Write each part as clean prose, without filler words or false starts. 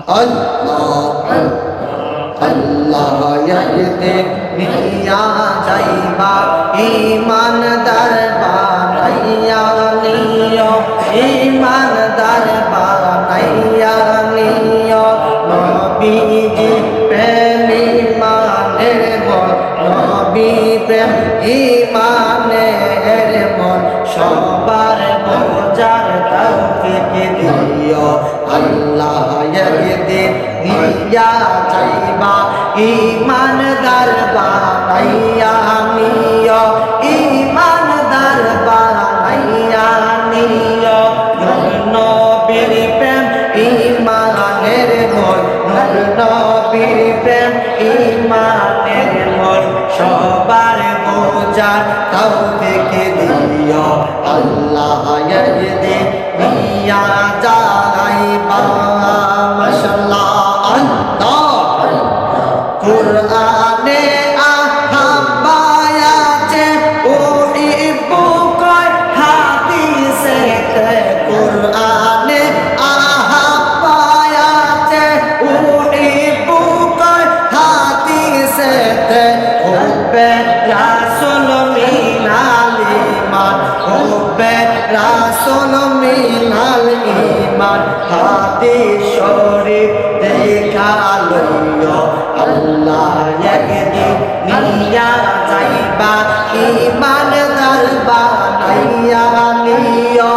আল্লাহ আল্লাহ নিয়া যাইবা ইমানদার বানাইয়া নিও ইমানদার বানাইয়া নিও নবীজি প্রেম ইমানের মন নবী প্রেম ইমানের মন সবার বোঝার তৌফিক দিও আল্লাহ একদিন নিয়া যাইবা ইমানদার বানাইয়া নিও ইমানদার বানাইয়া নিও নবীর প্রেম ইমানের মন নবীর প্রেম ইমানের মন সবার বোঝার তৌফিক দিও আল্লাহ একদিন নিয়া যাইবা মাশাআল্লাহ কুরআনে আহাবায়াতে উহিব্বু কয় হাদিসে কুরআনে আহাবায়াতে উহিব্বু কয় হাদিসে হুব্বে রাসূল মিনাল ঈমান হুব্বে রাসূল মিনাল ঈমান হাদিস শরীফ দেখা লইও আল্লাহ একদিন নিয়া যাইবা ইমানদার বানাইয়া নিও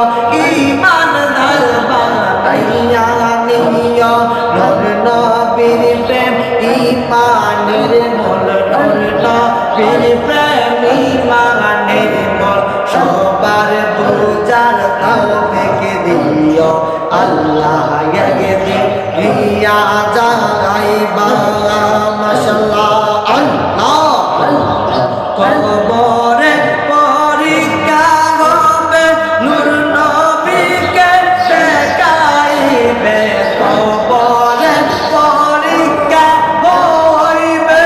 ইমানদার বানাইয়া নিও নূর নবীর প্রেম ইমানের মূল নূর নবীর প্রেম ইমানের মূল সবার বোঝার তৌফিক দিও আল্লাহ একদিন নিয়া যাইবা মাশাআল্লাহ আল্লাহ কবরে পরীক্ষা হবে নূর নবীকে দেখাইবে কবরে পরীক্ষা হইবে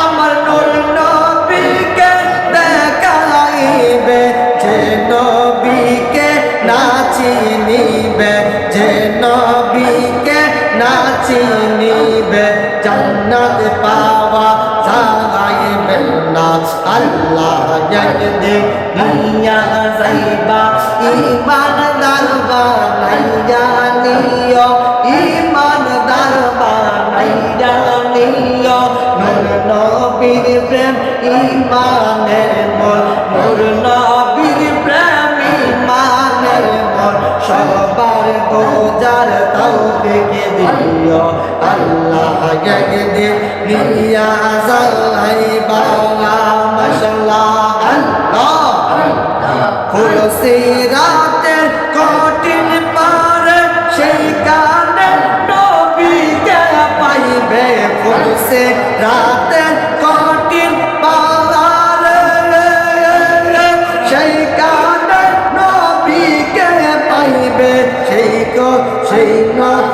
আমার নূর নবীকে দেখাইবে যে নবীকে না চিনিবে যে নবীকে না চিনিবে জান্নাত পাওয়া যাইবে না আল্লাহ একদিন নিয়া যাইবা ইমানদার বানাইয়া নিও ইমানদার বানাইয়া নিও নূর নবীর প্রেম ইমানের মন নূর নবীর প্রেম ইমানের মন সবার বোঝার তৌফিক দিও আল্লাহ একদিন নিয়া যাইবা মাশাআল্লাহ আল্লাহ ফুলসিরাতের কঠিন পারে সেই কানে নবীকে পাইবে ফুলসিরাতের কঠিন পারে সেই কানে নবীকে পাইবে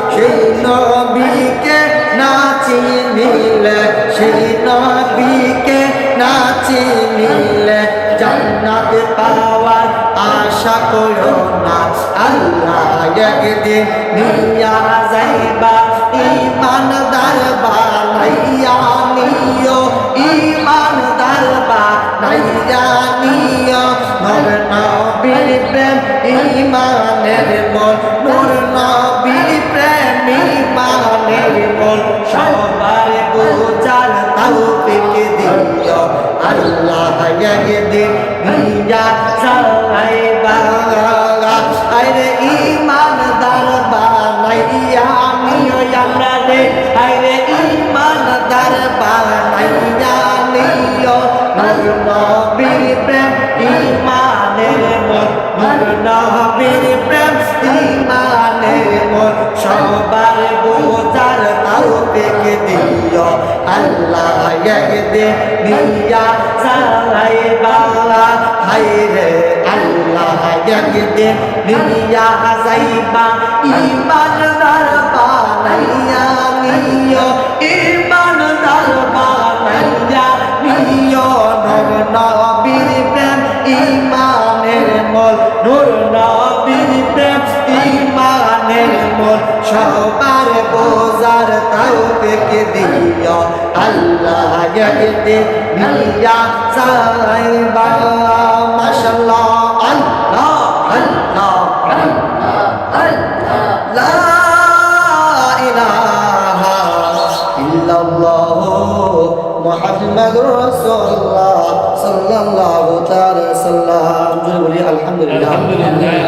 সেই নবীকে না চিনিলে সেই নবীকে না চিনিলে জান্নাত পাওয়ার আশা করো না আল্লাহ একদিন নিয়া যাইবা ইমানদার বানাইয়া নিও ইমানদার বানাইয়া নিও নূর নবীর প্রেম ইমানের মন নূর নবীর প্রেম ইমানের মন সবার বোঝার তৌফিক দিও আল্লাহ একদিন নিয়া যাইবা আরে ইমানদার বানাইয়া নিও আমরা রে আরে ইমানদার বানাইয়া নিও নূর নবীর প্রেম ইমানের মন নূর নবীর প্রেম ইমানের মন সবার বোঝার তৌফিক দিও আল্লাহ একদিন নিয়া যাইবা হায়রে আল্লাহ একদিন নিয়া যাইবা ইমানদার বানাইয়া নিও ইমানদার বানাইয়া নিও নূর নবীর প্রেম ইমানের মল নূর নবীর প্রেম ইমান প্রাণের মন সবার বোঝার তৌফিক দিও আল্লাহ একদিন নিয়া যাইবা মাশাআল্লাহ আল্লাহ আল্লাহ লা ইলাহা ইল্লাল্লাহ মুহাম্মাদুর রাসূলুল্লাহ সাল্লাল্লাহু তাআলা সাল্লাম। জোরে বলি আলহামদুলিল্লাহ।